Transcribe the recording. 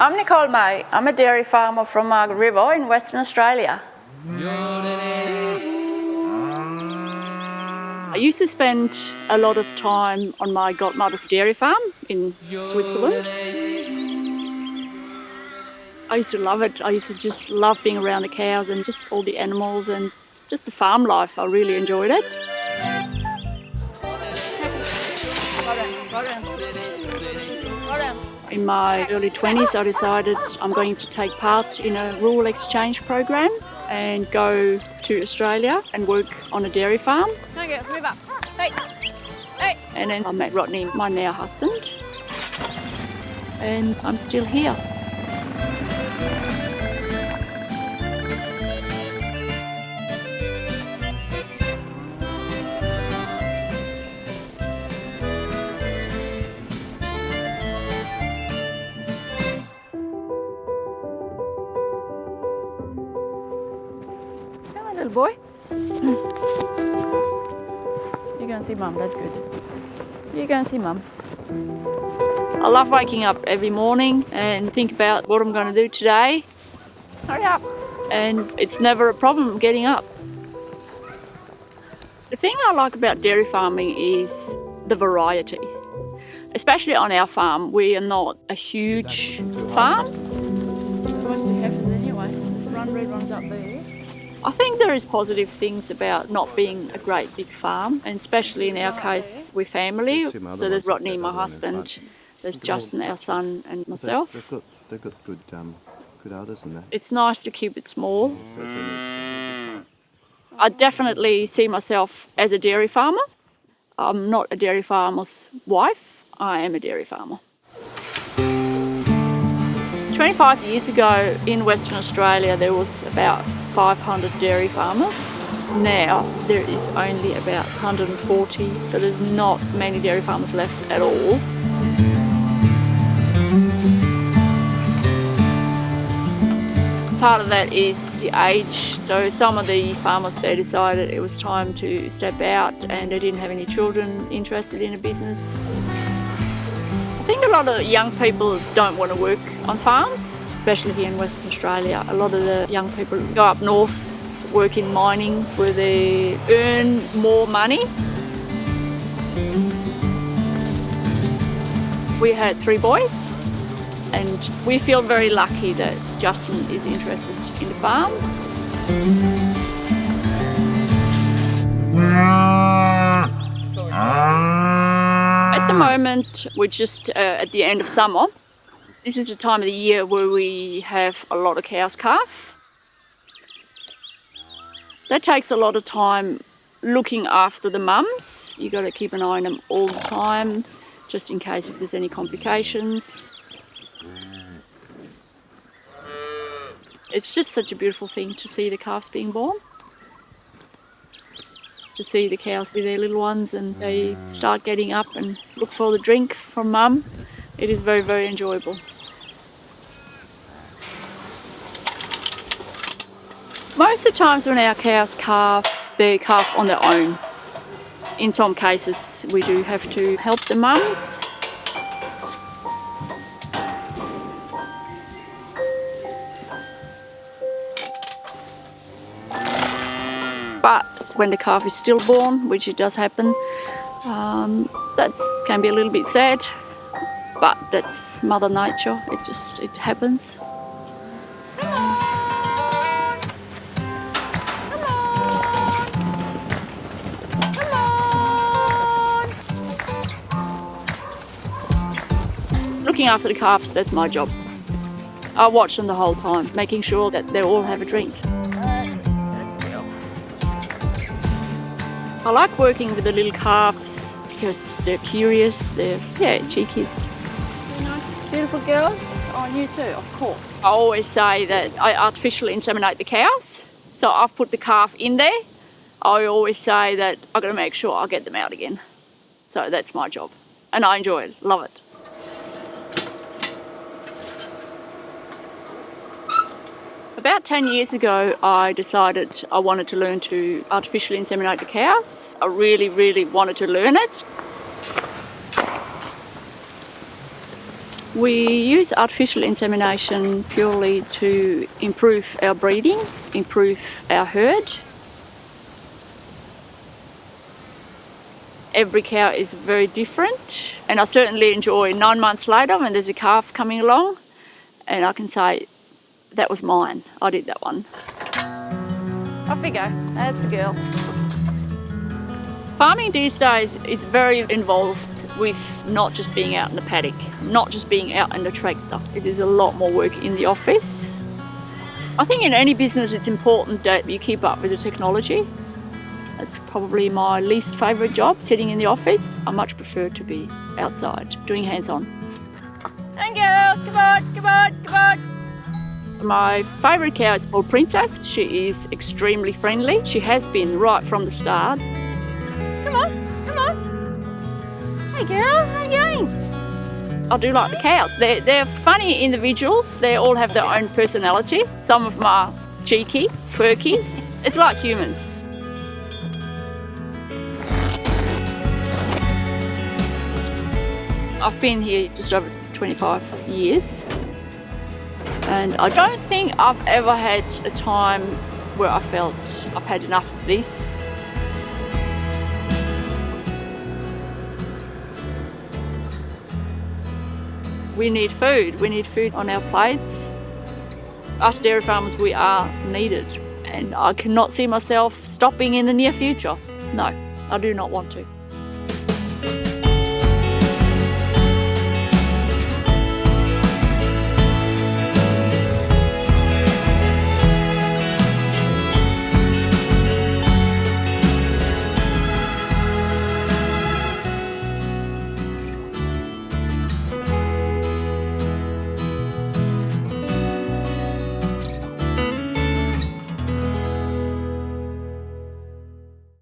I'm Nicole May. I'm a dairy farmer from Margaret River in Western Australia. I used to spend a lot of time on my godmother's dairy farm in Switzerland. I used to love it. I used to just love being around the cows and just all the animals and just the farm life. I really enjoyed it. In my early 20s, I decided I'm going to take part in a rural exchange program and go to Australia and work on a dairy farm. Okay, move up. Hey. Hey. And then I met Rodney, my now husband, and I'm still here. Come on, little boy. You go and see Mum, that's good. You go and see Mum. I love waking up every morning and think about what I'm going to do today. Hurry up. And it's never a problem getting up. The thing I like about dairy farming is the variety. Especially on our farm, we are not a huge farm. Mostly heifers anyway. This red runs up there. I think there is positive things about not being a great big farm, and especially in our case, we're family. So there's Rodney, my husband, there's Justin, our son, and myself. They've got good udders in there. It's nice to keep it small. I definitely see myself as a dairy farmer. I'm not a dairy farmer's wife, I am a dairy farmer. 25 years ago in Western Australia there was about 500 dairy farmers. Now there is only about 140, so there's not many dairy farmers left at all. Part of that is the age, so some of the farmers, they decided it was time to step out and they didn't have any children interested in a business. I think a lot of young people don't want to work on farms, especially here in Western Australia. A lot of the young people go up north, work in mining where they earn more money. We had 3 boys and we feel very lucky that Justin is interested in the farm. At the moment, we're just at the end of summer. This is the time of the year where we have a lot of cows calf. That takes a lot of time looking after the mums. You got to keep an eye on them all the time, just in case if there's any complications. It's just such a beautiful thing to see the calves being born. To see the cows with their little ones and they start getting up and look for the drink from mum. It is very, very enjoyable. Most of the times when our cows calf, they calf on their own. In some cases we do have to help the mums. But when the calf is stillborn, which it does happen, that can be a little bit sad, but that's Mother Nature, it happens. Come on. Looking after the calves, that's my job. I watch them the whole time, making sure that they all have a drink. I like working with the little calves because they're curious, they're cheeky. Nice, beautiful girls. Oh, you too, of course. I always say that I artificially inseminate the cows. So I've put the calf in there. I always say that I've got to make sure I get them out again. So that's my job. And I enjoy it, love it. About 10 years ago, I decided I wanted to learn to artificially inseminate the cows. I really, really wanted to learn it. We use artificial insemination purely to improve our breeding, improve our herd. Every cow is very different, and I certainly enjoy 9 months later when there's a calf coming along and I can say, that was mine, I did that one. Off we go. That's a girl. Farming these days is very involved with not just being out in the paddock, not just being out in the tractor. It is a lot more work in the office. I think in any business it's important that you keep up with the technology. It's probably my least favourite job, sitting in the office. I much prefer to be outside, doing hands-on. And girl, come on, come on, come on. My favourite cow is called Princess. She is extremely friendly. She has been right from the start. Come on, come on. Hey girl, how are you going? I do like the cows. They're funny individuals. They all have their own personality. Some of them are cheeky, quirky. It's like humans. I've been here just over 25 years, and I don't think I've ever had a time where I felt I've had enough of this. We need food. We need food on our plates. Us dairy farmers, we are needed, and I cannot see myself stopping in the near future. No, I do not want to.